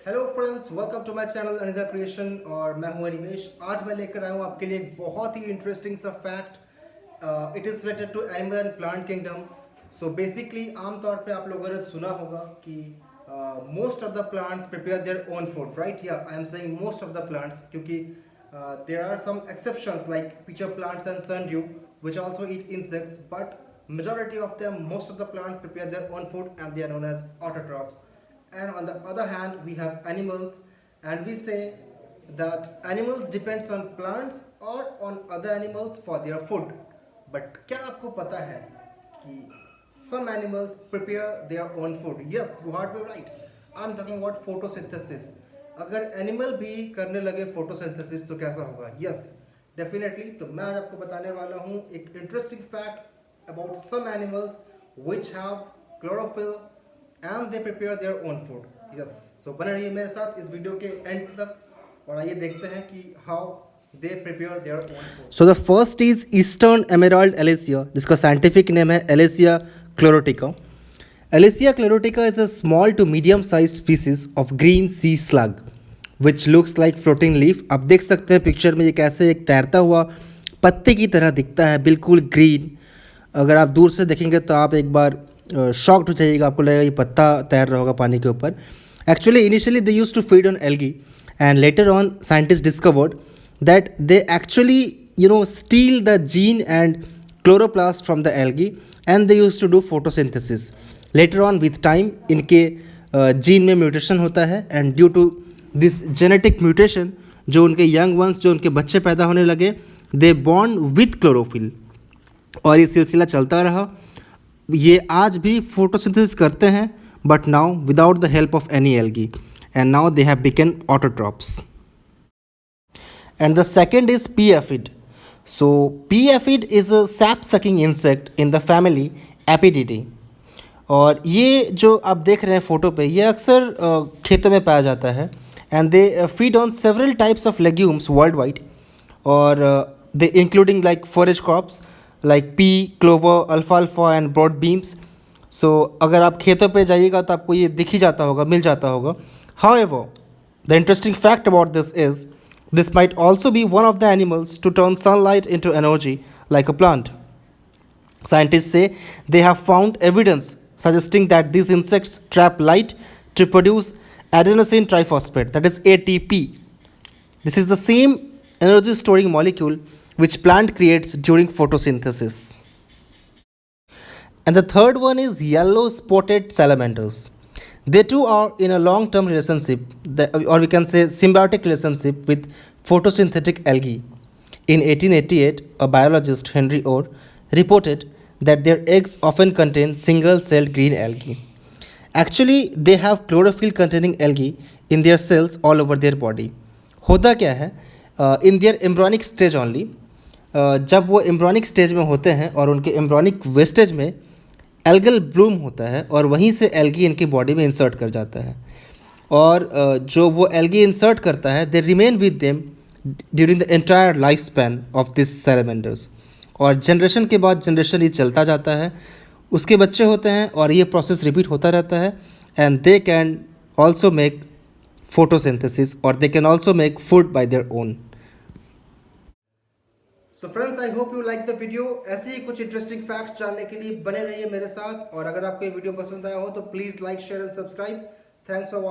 Hello friends, welcome to my channel Anida creation. और मैं हूं अनिमेश। आज मैं लेकर आया हूं आपके लिए एक बहुत ही इंटरेस्टिंग सा fact. It is related to animal and plant kingdom. So basically आमतौर पे आप लोगों ने सुना होगा कि most of the plants prepare their own food, right? या I am saying most of the plants, क्योंकि there are some exceptions like pitcher plants and sundew which also eat insects, but majority of them, most of the plants prepare their own food and they are known as autotrophs. And on the other hand, we have animals, and we say that animals depends on plants or on other animals for their food. But क्या आपको पता है कि some animals prepare their own food? Yes, you heard me right. I'm talking about photosynthesis. अगर animal भी करने लगे photosynthesis तो कैसा होगा? Yes, definitely. तो मैं आज आपको बताने वाला हूँ एक interesting fact about some animals which have chlorophyll and they prepare their own food. Yes, so बने रहिए मेरे साथ इस वीडियो के एंड तक और आइए देखते हैं कि how they prepare their own food. So the first is eastern emerald Elysia, जिसका साइंटिफिक नेम है Elysia chlorotica. Alesia chlorotica is a small to medium sized species of green sea slug which looks like floating leaf। आप देख सकते हैं picture में ये कैसे एक तैरता हुआ पत्ते की तरह दिखता है, बिल्कुल ग्रीन। अगर आप दूर से देखेंगे तो आप एक बार शॉक्ड हो जाइएगा, आपको लगेगा ये पत्ता तैर रहा होगा पानी के ऊपर। Actually initially they use to feed on algae and later on scientists discovered that they actually steal the gene and chloroplast from the algae and they used to do photosynthesis। Later on with time इनके gene में mutation होता है and due to this genetic mutation जो उनके young ones, जो उनके बच्चे पैदा होने लगे, दे बॉर्न विथ क्लोरोफिल और ये सिलसिला चलता रहा। ये आज भी फोटोसिंथेसिस करते हैं but now without the help of any algae and now they have become autotrophs. And the second is pea aphid. So pea aphid is a sap sucking insect in the family Aphididae. और ये जो आप देख रहे हैं photo पे, ये अक्सर खेतों में पाया जाता है and they feed on several types of legumes worldwide और they including like forage crops like pea, clover, अल्फाल्फा एंड ब्रॉड बीम्स। सो अगर आप खेतों पे जाइएगा तो आपको ये दिख ही जाता होगा, मिल जाता होगा। However, the interesting fact about this is this might also be one of the animals to turn sunlight into energy like a plant. Scientists say they have found evidence suggesting that these insects trap light to produce adenosine triphosphate, that is ATP. This is the same energy storing molecule which plant creates during photosynthesis. And the third one is yellow spotted salamanders. They too are in a long term relationship, or we can say symbiotic relationship with photosynthetic algae. In 1888, a biologist, Henry Orr, reported that their eggs often contain single-celled green algae. Actually, they have chlorophyll containing algae in their cells all over their body. होता क्या है, in their embryonic stage only, जब वो embryonic stage में होते हैं और उनके embryonic vestige में algal bloom होता है और वहीं से algae इनकी बॉडी में इंसर्ट कर जाता है। और जो वो algae इंसर्ट करता है, they remain with them during the entire lifespan of these salamanders। और जनरेशन के बाद जनरेशन ये चलता जाता है, उसके बच्चे होते हैं और ये प्रोसेस रिपीट होता रहता है and they can also make photosynthesis और they can also make food by their own. So friends, I hope you like the video. ऐसे ही कुछ इंटरेस्टिंग फैक्ट्स जानने के लिए बने रहिए मेरे साथ और अगर आपको ये वीडियो पसंद आया हो तो please like, share and subscribe. Thanks for watching.